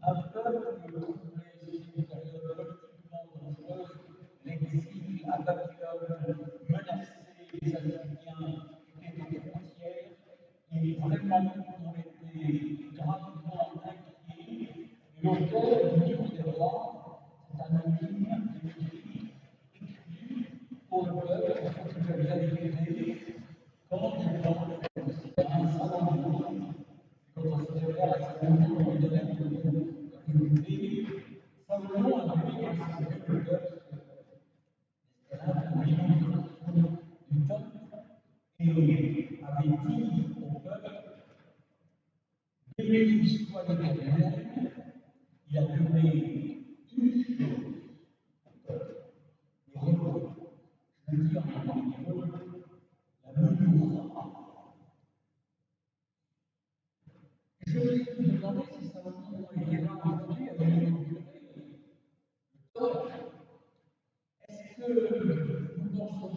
Un peuple trouvé sur une période politiquement dangereuse, l'exil à Babylone menaçait les Assyriens qui étaient aux frontières, et vraiment ont été gravement inquiets. Et l'auteur du livre des rois, c'est anonyme, écrit pour le peuple, il faut que vous avez écouté, quand il pense à un Salomon, quand on se réfère à Salomon, on lui donne un peu écouter, Salomon avait instauré le peuple, l'imposition du temple, et avait dit au peuple, béni soit l'Éternel, il a donné une chose au peuple, le repos. Je le dis en hébreu, la menorah. Je me suis demandé si Salomon était là aujourd'hui à l'inaugurer le temple. Est-ce que nous pensons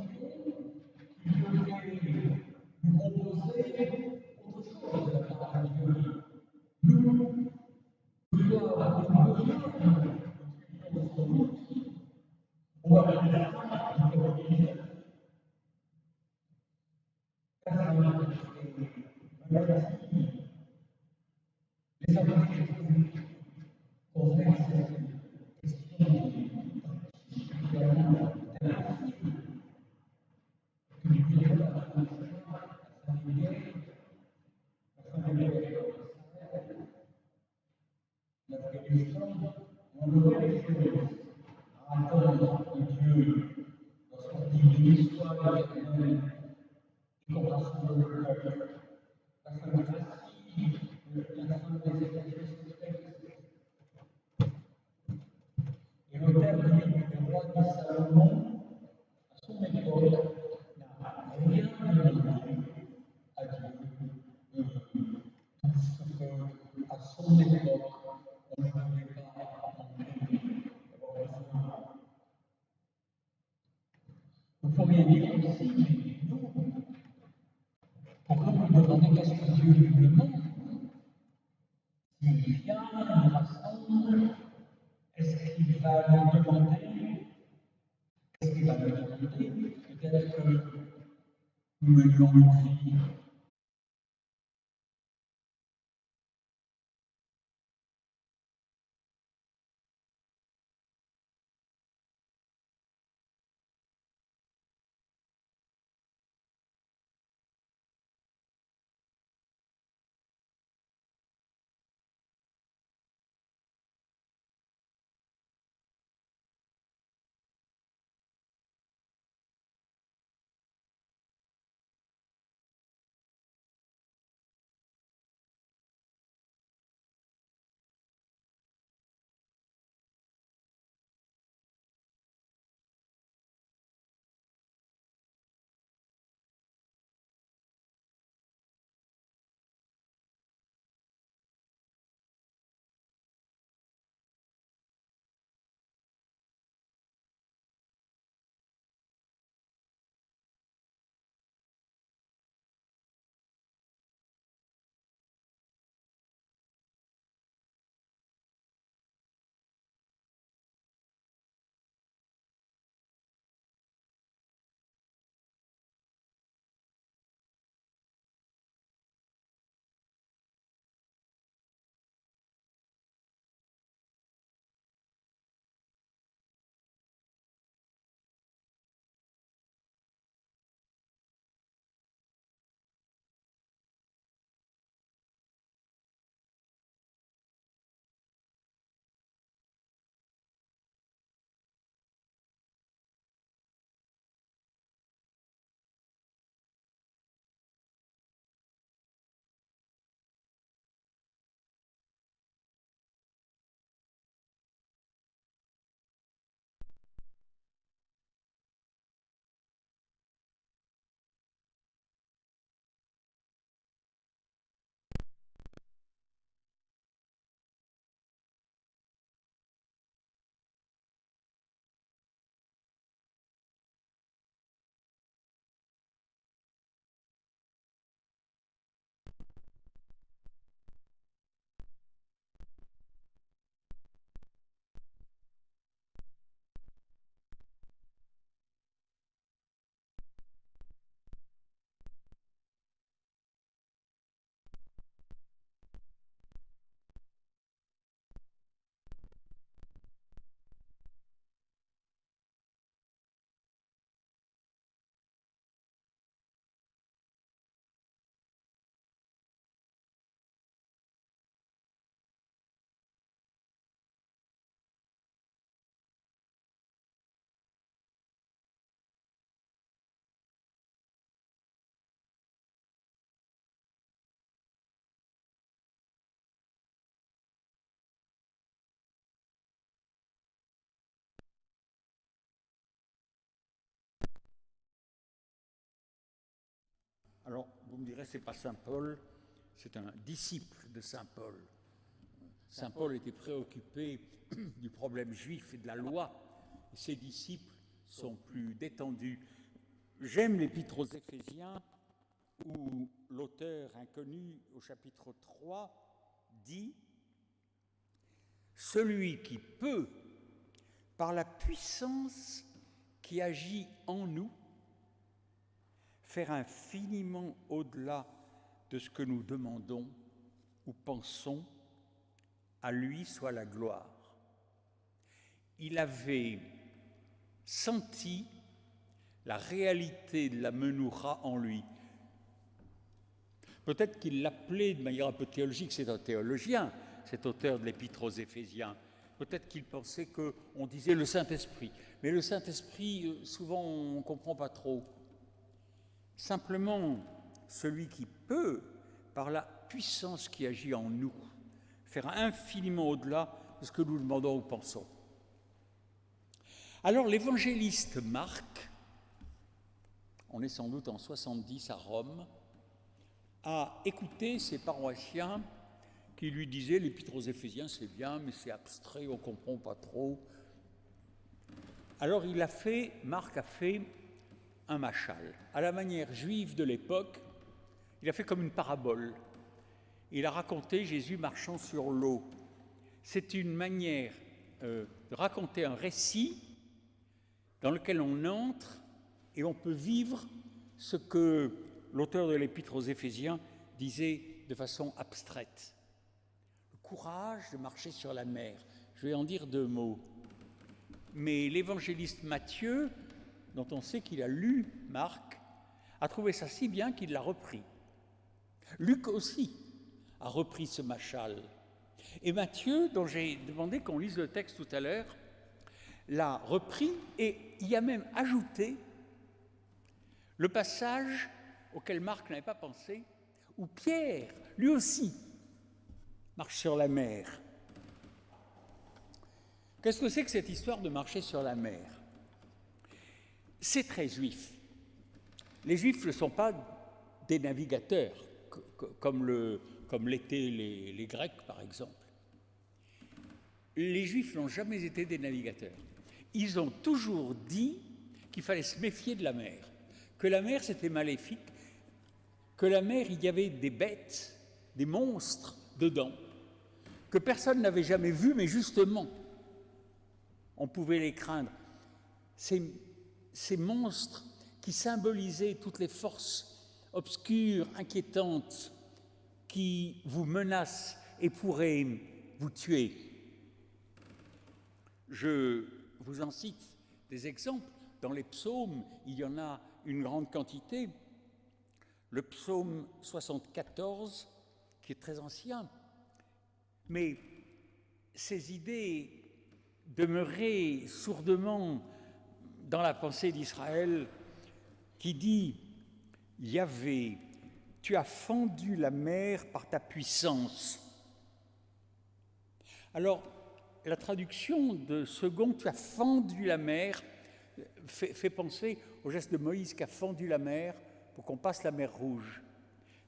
qu'il devrait nous proposer autre chose de la part de Dieu? Nous, nous avons besoin de son outil. On va faire ça, il faut dire, les applications qu'on fait, c'est particulièrement que nous vivons la famille, l'Afghanistan, on aurait des choses à attendre de Dieu lorsqu'on dit béni soit l'Éternel et qu'on rassemble le peuple. Parce que la fin des écritures et l'auteur du livre du roi de Salomon, à son époque, n'a rien demandé à Dieu. Tout ce qu'à son époque, on ne pouvait pas manquer d'avoir besoin. Vous pourriez dire aussi, mais nous, pourquoi nous demander qu'est-ce que Dieu nous demande? S'il vient, nous rassemble, est-ce qu'il va nous demander? Est-ce qu'il va nous demander? Peut-être que nous menions une vie Alors, vous me direz, c'est pas Saint Paul, c'est un disciple de Saint Paul. Saint Paul était préoccupé du problème juif et de la loi, et ses disciples sont plus détendus. J'aime l'épître aux Éphésiens, où l'auteur inconnu au chapitre 3 dit « Celui qui peut, par la puissance qui agit en nous, faire infiniment au-delà de ce que nous demandons ou pensons, à lui soit la gloire. » Il avait senti la réalité de la Menoura en lui. Peut-être qu'il l'appelait de manière un peu théologique, c'est un théologien, cet auteur de l'Épître aux Éphésiens. Peut-être qu'il pensait qu'on disait le Saint-Esprit. Mais le Saint-Esprit, souvent, on ne comprend pas trop. Simplement, celui qui peut, par la puissance qui agit en nous, faire infiniment au-delà de ce que nous demandons ou pensons. Alors, l'évangéliste Marc, on est sans doute en 70 à Rome, a écouté ses paroissiens qui lui disaient « l'Épître aux Éphésiens, c'est bien, mais c'est abstrait, on ne comprend pas trop. » Alors Marc a fait un machal. À la manière juive de l'époque, il a fait comme une parabole. Il a raconté Jésus marchant sur l'eau. C'est une manière de raconter un récit dans lequel on entre et on peut vivre ce que l'auteur de l'Épître aux Éphésiens disait de façon abstraite. Le courage de marcher sur la mer. Je vais en dire 2 mots. Mais l'évangéliste Matthieu, dont on sait qu'il a lu Marc, a trouvé ça si bien qu'il l'a repris. Luc aussi a repris ce machal. Et Matthieu, dont j'ai demandé qu'on lise le texte tout à l'heure, l'a repris et y a même ajouté le passage auquel Marc n'avait pas pensé, où Pierre, lui aussi, marche sur la mer. Qu'est-ce que c'est que cette histoire de marcher sur la mer? C'est très juif. Les Juifs ne sont pas des navigateurs, comme l'étaient les Grecs, par exemple. Les Juifs n'ont jamais été des navigateurs. Ils ont toujours dit qu'il fallait se méfier de la mer, que la mer, c'était maléfique, que la mer, il y avait des bêtes, des monstres dedans, que personne n'avait jamais vus, mais justement, on pouvait les craindre. Ces monstres qui symbolisaient toutes les forces obscures, inquiétantes, qui vous menacent et pourraient vous tuer. Je vous en cite des exemples. Dans les psaumes, il y en a une grande quantité. Le psaume 74, qui est très ancien, mais ces idées demeuraient sourdement dans la pensée d'Israël, qui dit « Yahvé, tu as fendu la mer par ta puissance. » Alors, la traduction de second, tu as fendu la mer, fait penser au geste de Moïse qui a fendu la mer pour qu'on passe la mer Rouge.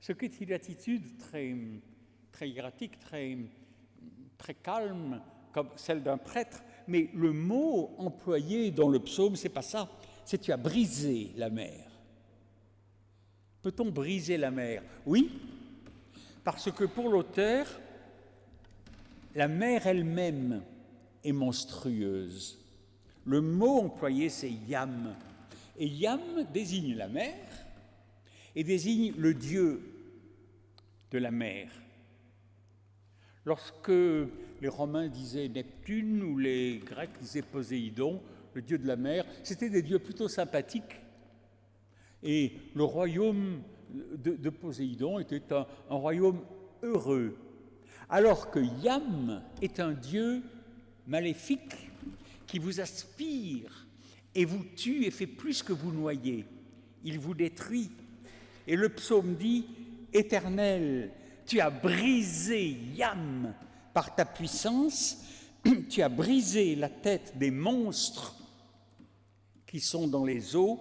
Ce qui est une attitude très hiératique, très calme, comme celle d'un prêtre, mais le mot employé dans le psaume, c'est pas ça, c'est tu as brisé la mer. Peut-on briser la mer? Oui, parce que pour l'auteur, la mer elle-même est monstrueuse. Le mot employé, c'est Yam. Et Yam désigne la mer et désigne le dieu de la mer. Lorsque les Romains disaient Neptune ou les Grecs disaient Poséidon, le dieu de la mer, c'était des dieux plutôt sympathiques. Et le royaume de Poséidon était un royaume heureux. Alors que Yam est un dieu maléfique qui vous aspire et vous tue et fait plus que vous noyer. Il vous détruit. Et le psaume dit « Éternel, tu as brisé Yam par ta puissance, tu as brisé la tête des monstres qui sont dans les eaux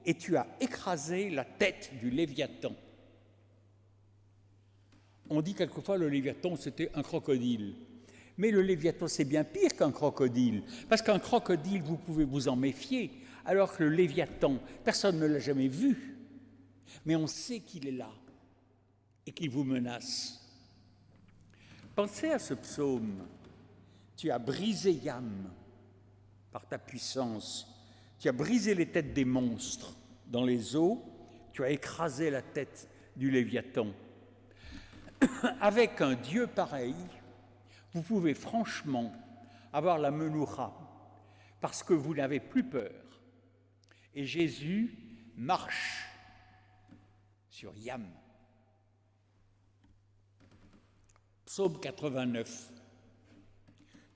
et tu as écrasé la tête du Léviathan. On dit quelquefois le Léviathan c'était un crocodile. Mais le Léviathan c'est bien pire qu'un crocodile, parce qu'un crocodile vous pouvez vous en méfier, alors que le Léviathan, personne ne l'a jamais vu, mais on sait qu'il est là et qu'il vous menace. Pensez à ce psaume. Tu as brisé Yam par ta puissance. Tu as brisé les têtes des monstres dans les eaux. Tu as écrasé la tête du Léviathan. Avec un Dieu pareil, vous pouvez franchement avoir la menoura parce que vous n'avez plus peur. Et Jésus marche sur Yam. Psaume 89.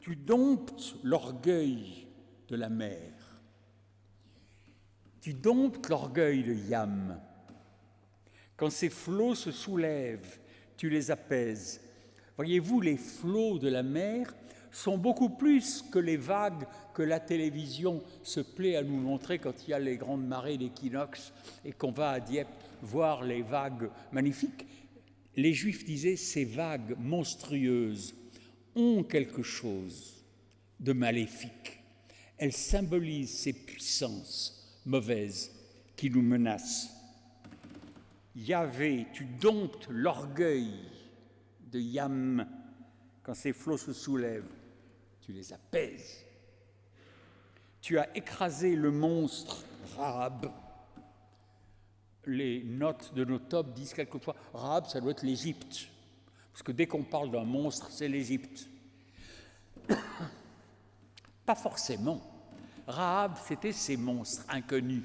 Tu domptes l'orgueil de la mer. Tu domptes l'orgueil de Yam. Quand ces flots se soulèvent, tu les apaises. Voyez-vous, les flots de la mer sont beaucoup plus que les vagues que la télévision se plaît à nous montrer quand il y a les grandes marées d'équinoxe et qu'on va à Dieppe voir les vagues magnifiques. Les Juifs disaient ces vagues monstrueuses ont quelque chose de maléfique. Elles symbolisent ces puissances mauvaises qui nous menacent. Yahvé, tu domptes l'orgueil de Yam. Quand ces flots se soulèvent, tu les apaises. Tu as écrasé le monstre Rahab. Les notes de nos tops disent quelquefois Rahab, ça doit être l'Égypte. Parce que dès qu'on parle d'un monstre, c'est l'Égypte. Pas forcément. Rahab, c'était ces monstres inconnus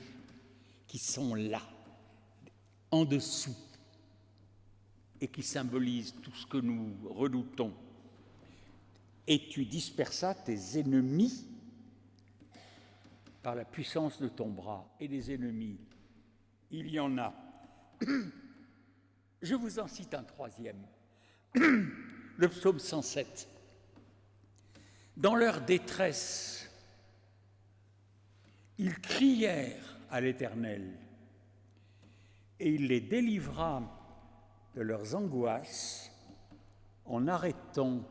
qui sont là, en dessous, et qui symbolisent tout ce que nous redoutons. Et tu dispersas tes ennemis par la puissance de ton bras. Et des ennemis, il y en a. Je vous en cite un troisième. Le psaume 107. Dans leur détresse, ils crièrent à l'Éternel et il les délivra de leurs angoisses en arrêtant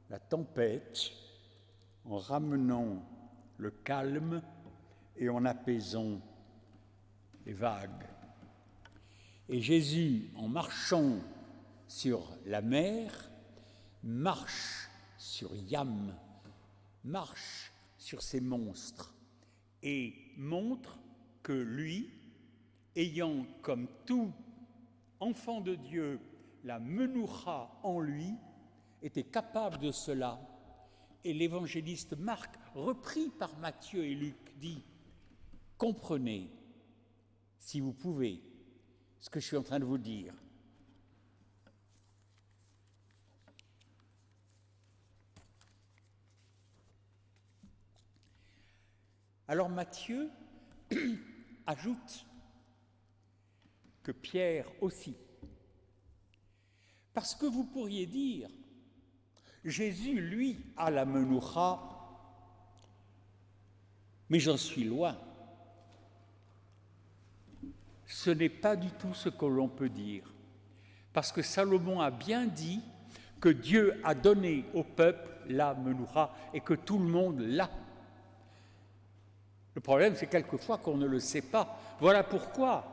la tempête, en ramenant le calme et en apaisant les vagues. Et Jésus, en marchant sur la mer, marche sur Yam, marche sur ces monstres et montre que lui, ayant comme tout enfant de Dieu la menoura en lui, était capable de cela. Et l'évangéliste Marc, repris par Matthieu et Luc, dit « Comprenez, si vous pouvez, ce que je suis en train de vous dire. » Alors Matthieu ajoute que Pierre aussi. Parce que vous pourriez dire, Jésus, lui, a la menoura, mais j'en suis loin. Ce n'est pas du tout ce que l'on peut dire. Parce que Salomon a bien dit que Dieu a donné au peuple la menoura et que tout le monde l'a. Le problème, c'est quelquefois qu'on ne le sait pas. Voilà pourquoi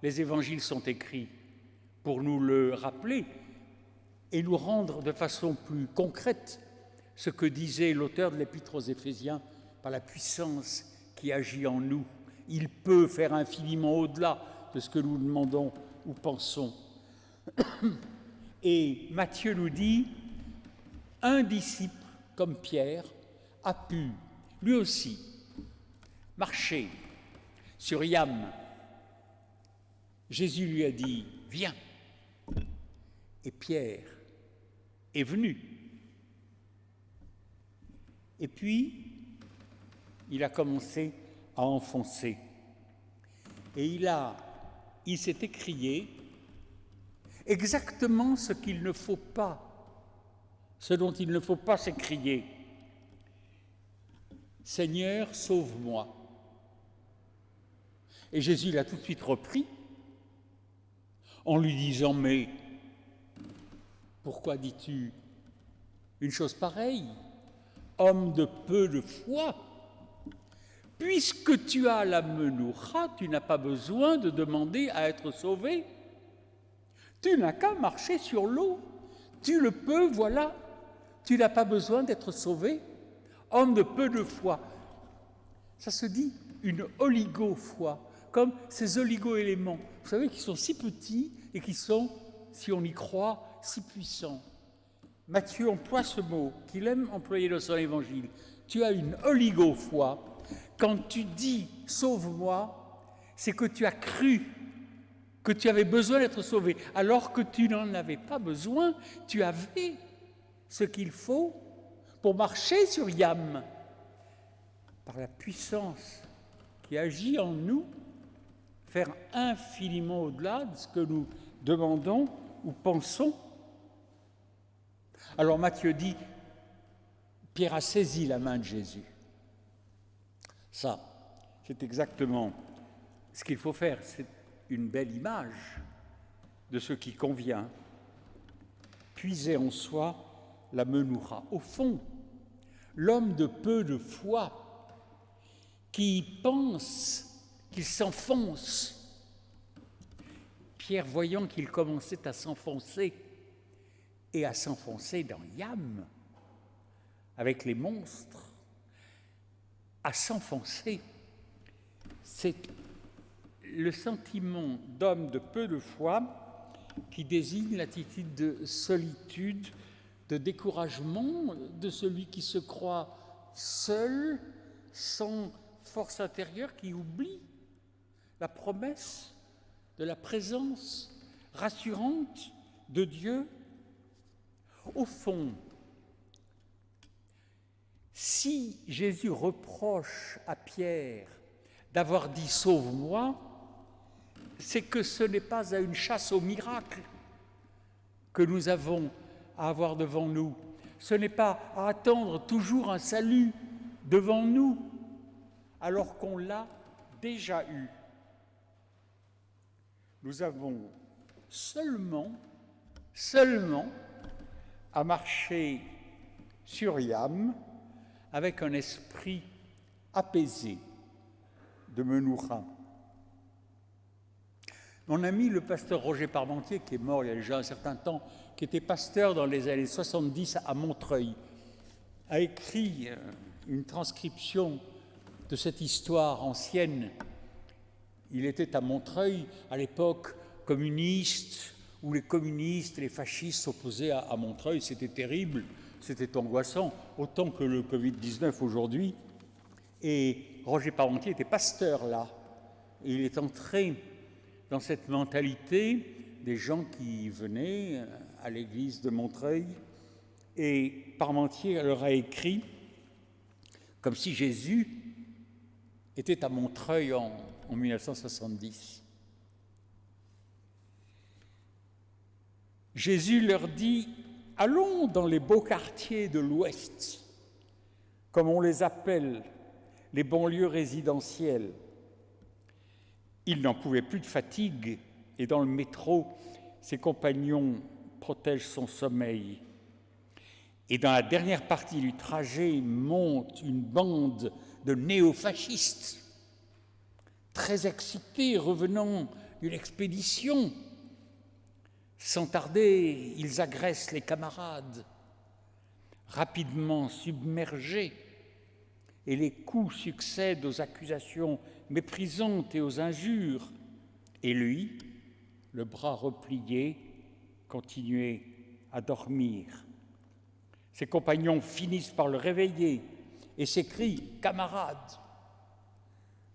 les évangiles sont écrits, pour nous le rappeler et nous rendre de façon plus concrète ce que disait l'auteur de l'Épître aux Éphésiens par la puissance qui agit en nous. Il peut faire infiniment au-delà de ce que nous demandons ou pensons. Et Matthieu nous dit, un disciple comme Pierre a pu, lui aussi, marcher sur Yam. Jésus lui a dit « Viens ». Et Pierre est venu. Et puis, il a commencé à enfoncer. Et il s'est écrié exactement ce qu'il ne faut pas, ce dont il ne faut pas s'écrier. « Seigneur, sauve-moi ». Et Jésus l'a tout de suite repris en lui disant « Mais pourquoi dis-tu une chose pareille, homme de peu de foi ? Puisque tu as la menoura, tu n'as pas besoin de demander à être sauvé. Tu n'as qu'à marcher sur l'eau. Tu le peux, voilà. Tu n'as pas besoin d'être sauvé. Homme de peu de foi. » Ça se dit une oligo-foi, comme ces oligo-éléments, vous savez, qui sont si petits et qui sont, si on y croit, si puissants. Matthieu emploie ce mot qu'il aime employer dans son évangile. Tu as une oligo-foi. Quand tu dis « sauve-moi », c'est que tu as cru que tu avais besoin d'être sauvé, alors que tu n'en avais pas besoin, tu avais ce qu'il faut pour marcher sur Yam, par la puissance qui agit en nous, faire infiniment au-delà de ce que nous demandons ou pensons. Alors Matthieu dit, Pierre a saisi la main de Jésus. Ça, c'est exactement ce qu'il faut faire. C'est une belle image de ce qui convient. Puiser en soi la menoura. Au fond, l'homme de peu de foi qui pense qu'il s'enfonce, Pierre, voyant qu'il commençait à s'enfoncer et à s'enfoncer dans Yam, avec les monstres, à s'enfoncer, c'est le sentiment d'homme de peu de foi qui désigne l'attitude de solitude, de découragement de celui qui se croit seul, sans force intérieure, qui oublie la promesse de la présence rassurante de Dieu. Au fond, si Jésus reproche à Pierre d'avoir dit « sauve-moi », c'est que ce n'est pas à une chasse au miracle que nous avons à avoir devant nous. Ce n'est pas à attendre toujours un salut devant nous, alors qu'on l'a déjà eu. Nous avons seulement à marcher sur Yam avec un esprit apaisé de menoura. Mon ami, le pasteur Roger Parmentier, qui est mort il y a déjà un certain temps, qui était pasteur dans les années 70 à Montreuil, a écrit une transcription de cette histoire ancienne. Il était à Montreuil, à l'époque communiste, où les communistes et les fascistes s'opposaient à Montreuil. C'était terrible, c'était angoissant, autant que le Covid-19 aujourd'hui. Et Roger Parmentier était pasteur là. Et il est entré dans cette mentalité des gens qui venaient à l'église de Montreuil. Et Parmentier leur a écrit comme si Jésus était à Montreuil en 1970. Jésus leur dit « Allons dans les beaux quartiers de l'Ouest, comme on les appelle, les banlieues résidentielles. » Il n'en pouvait plus de fatigue, et dans le métro, ses compagnons protègent son sommeil. Et dans la dernière partie du trajet monte une bande de néofascistes, très excités, revenant d'une expédition. Sans tarder, ils agressent les camarades, rapidement submergés, et les coups succèdent aux accusations méprisantes et aux injures. Et lui, le bras replié, continuait à dormir. Ses compagnons finissent par le réveiller et s'écrient « Camarade,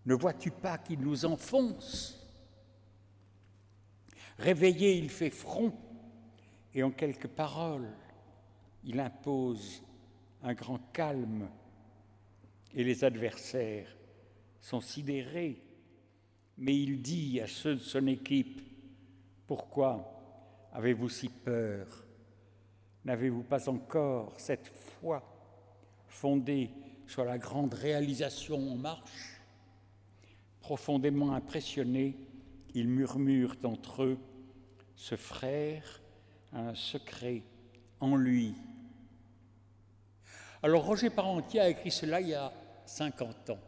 ne vois-tu pas qu'il nous enfonce ?» Réveillé, il fait front et en quelques paroles, il impose un grand calme. Et les adversaires sont sidérés, mais il dit à ceux de son équipe « Pourquoi avez-vous si peur ? N'avez-vous pas encore cette foi fondée sur la grande réalisation en marche ? Profondément impressionnés, ils murmurent entre eux, « Ce frère a un secret en lui. » Alors Roger Parmentier a écrit cela il y a 50 ans.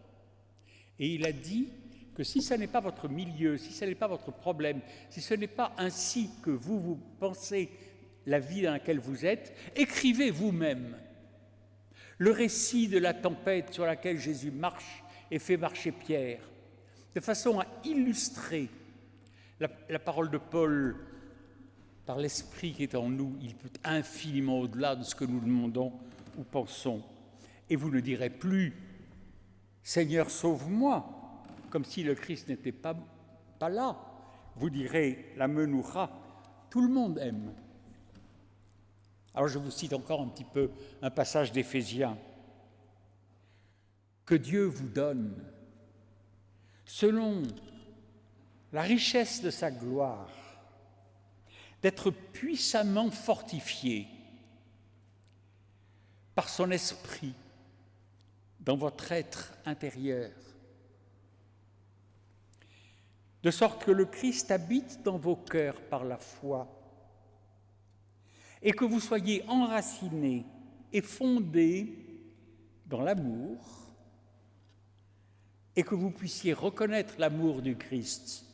Et il a dit que si ce n'est pas votre milieu, si ce n'est pas votre problème, si ce n'est pas ainsi que vous pensez la vie dans laquelle vous êtes, écrivez vous-même le récit de la tempête sur laquelle Jésus marche et fait marcher Pierre, de façon à illustrer la parole de Paul par l'esprit qui est en nous. Il peut infiniment au-delà de ce que nous demandons ou pensons. Et vous ne direz plus « Seigneur, sauve-moi », comme si le Christ n'était pas là. Vous direz la Menoura, tout le monde aime. Alors je vous cite encore un petit peu un passage d'Éphésiens. Que Dieu vous donne, selon la richesse de sa gloire, d'être puissamment fortifié par son esprit dans votre être intérieur, de sorte que le Christ habite dans vos cœurs par la foi, et que vous soyez enracinés et fondés dans l'amour, et que vous puissiez reconnaître l'amour du Christ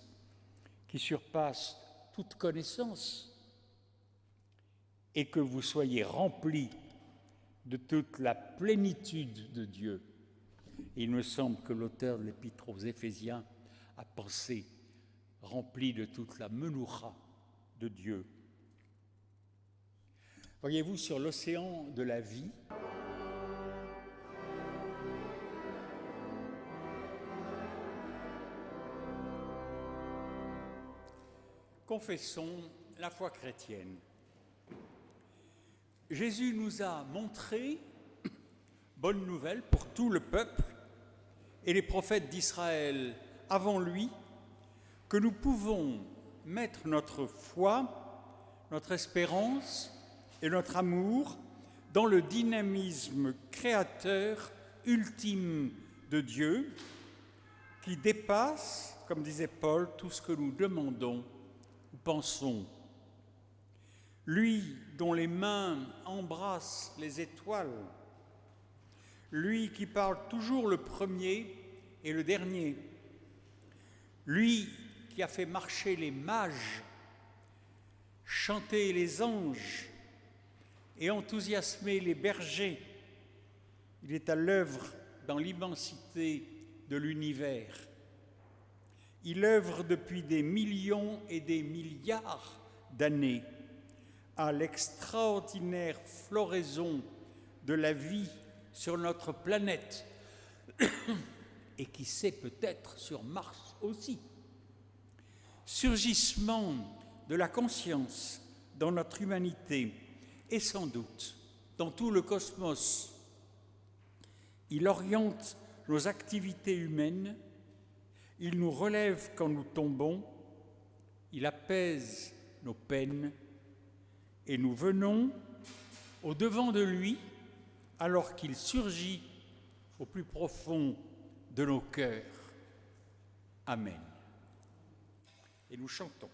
qui surpasse toute connaissance, et que vous soyez remplis de toute la plénitude de Dieu. Et il me semble que l'auteur de l'Épître aux Éphésiens a pensé rempli de toute la Menoura de Dieu. Voyez-vous, sur l'océan de la vie, confessons la foi chrétienne. Jésus nous a montré, bonne nouvelle pour tout le peuple et les prophètes d'Israël avant lui, que nous pouvons mettre notre foi, notre espérance et notre amour dans le dynamisme créateur ultime de Dieu qui dépasse, comme disait Paul, tout ce que nous demandons ou pensons. Lui dont les mains embrassent les étoiles, lui qui parle toujours le premier et le dernier, lui qui a fait marcher les mages, chanter les anges et enthousiasmer les bergers. Il est à l'œuvre dans l'immensité de l'univers. Il œuvre depuis des millions et des milliards d'années à l'extraordinaire floraison de la vie sur notre planète et qui sait peut-être sur Mars aussi. Surgissement de la conscience dans notre humanité et sans doute dans tout le cosmos. Il oriente nos activités humaines, il nous relève quand nous tombons, il apaise nos peines et nous venons au-devant de lui alors qu'il surgit au plus profond de nos cœurs. Amen. Et nous chantons.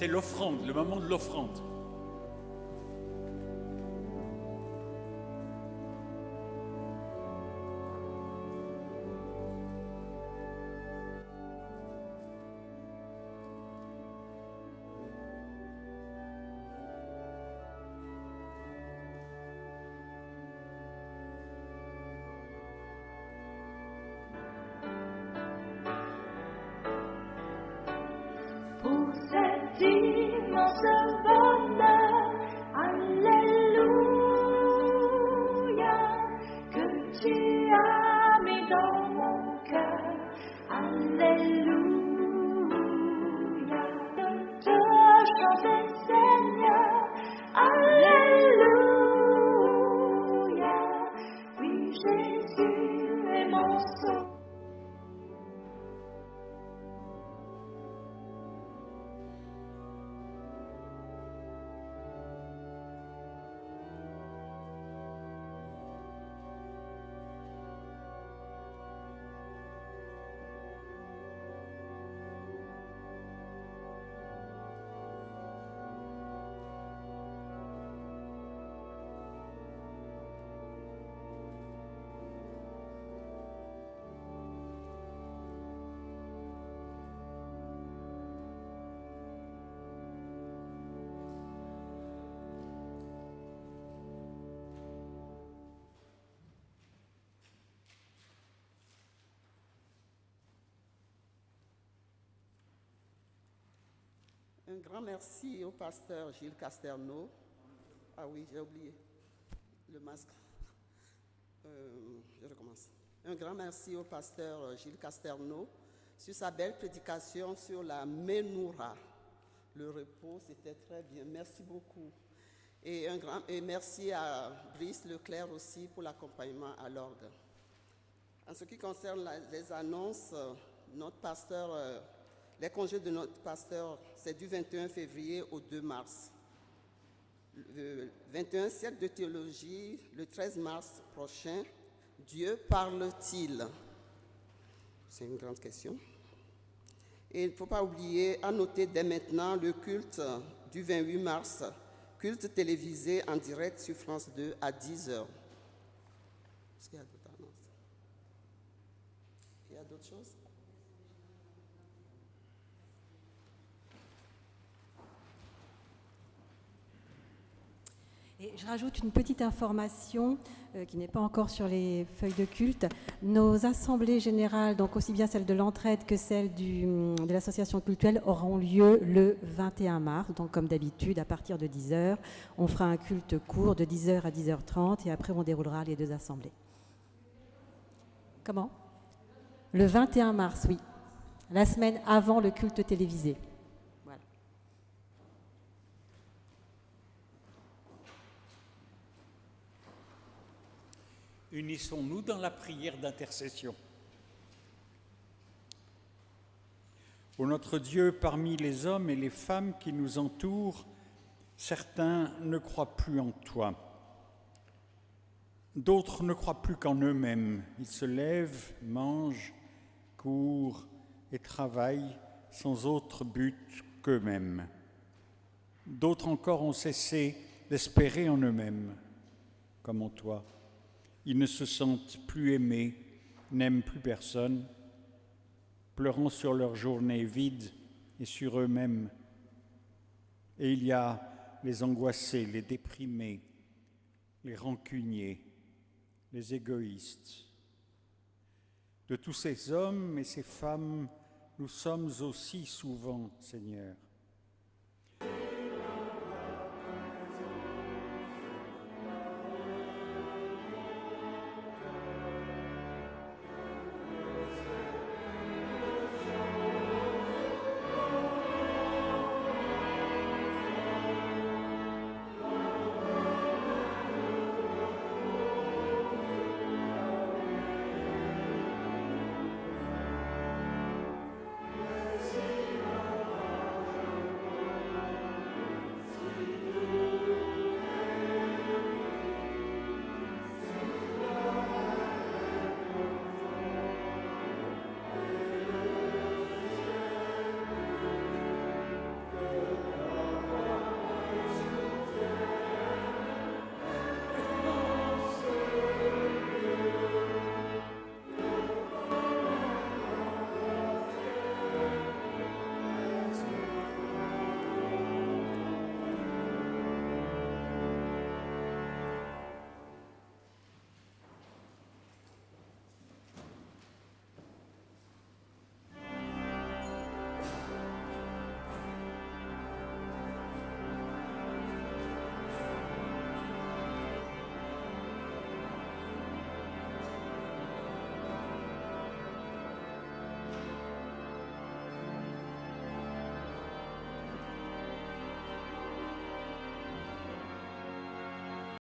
C'est l'offrande, le moment de l'offrande. Pour cet immense bonheur, Alléluia, que tu as mis dans mon cœur, Alléluia, de te chanter Seigneur, Alléluia, oui Jésus est mon sauveur. Un grand merci au pasteur Gilles Casterneau. Ah oui, j'ai oublié le masque. Je recommence. Un grand merci au pasteur Gilles Casterneau sur sa belle prédication sur la Ménoura. Le repos, c'était très bien. Merci beaucoup. Et merci à Brice Leclerc aussi pour l'accompagnement à l'orgue. En ce qui concerne les annonces, notre pasteur... les congés de notre pasteur, c'est du 21 février au 2 mars. Le 21 siècle de théologie, le 13 mars prochain, Dieu parle-t-il? C'est une grande question. Et il ne faut pas oublier, à noter dès maintenant, le culte du 28 mars, culte télévisé en direct sur France 2 à 10h. Est-ce qu'il y a d'autres annonces? Il y a d'autres choses? Et je rajoute une petite information qui n'est pas encore sur les feuilles de culte. Nos assemblées générales, donc aussi bien celles de l'entraide que celles de l'association cultuelle, auront lieu le 21 mars. Donc comme d'habitude, à partir de 10h, on fera un culte court de 10h à 10h30 et après on déroulera les deux assemblées. Comment? Le 21 mars, oui. La semaine avant le culte télévisé. Unissons-nous dans la prière d'intercession. Ô notre Dieu, parmi les hommes et les femmes qui nous entourent, certains ne croient plus en toi. D'autres ne croient plus qu'en eux-mêmes. Ils se lèvent, mangent, courent et travaillent sans autre but qu'eux-mêmes. D'autres encore ont cessé d'espérer en eux-mêmes, comme en toi. Ils ne se sentent plus aimés, n'aiment plus personne, pleurant sur leur journée vide et sur eux-mêmes. Et il y a les angoissés, les déprimés, les rancuniers, les égoïstes. De tous ces hommes et ces femmes, nous sommes aussi souvent, Seigneur.